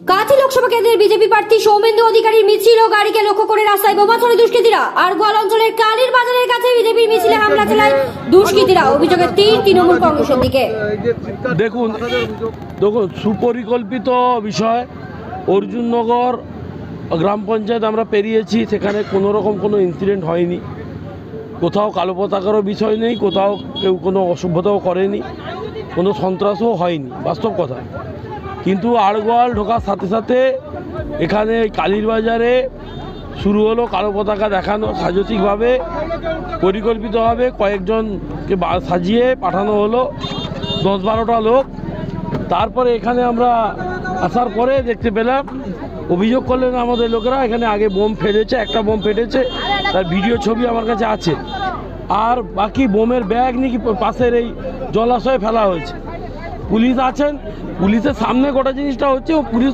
কাঁথি লোকসভা কেন্দ্রের বিজেপি প্রার্থী সৌমেন্দু অধিকারীর মিছিল ও গাড়িকে লক্ষ্য করে রাস্তায় বোমা ছড়ে দুষ্কৃতীরা। আর গোয়াল অঞ্চলের কালীর বাজারের কাছে বিজেপির মিছিলে হামলা চালায় দুষ্কৃতীরা। অভিযোগের তীর তৃণমূল কংগ্রেসের দিকে। দেখুন সুপরিকল্পিত বিষয়। অর্জুননগর গ্রাম পঞ্চায়েত আমরা পেরিয়েছি, সেখানে কোনো রকম কোনো ইনসিডেন্ট হয়নি, কোথাও কালো পতাকারও বিষয় নেই, কোথাও কেউ কোনো অসভ্যতাও করেনি, কোনো সন্ত্রাসও হয়নি, বাস্তব কথা। কিন্তু আড়গোয়াল ঢোকার সাথে সাথে এখানে কালীর বাজারে শুরু হলো কালো পতাকা দেখানো, সাজসিকভাবে পরিকল্পিতভাবে কয়েকজনকে সাজিয়ে পাঠানো হলো, 10-12টা লোক। তারপরে এখানে আমরা আসার পরে দেখতে পেলাম, অভিযোগ করলেন আমাদের লোকেরা, এখানে আগে বোম ফেলেছে, একটা বোম ফেটেছে, তার ভিডিও ছবি আমার কাছে আছে। আর বাকি বোমের ব্যাগ নাকি পাশের এই জলাশয়ে ফেলা হয়েছে। পুলিশ আছেন, পুলিশের সামনে গোটা জিনিসটা হচ্ছে, ও পুলিশ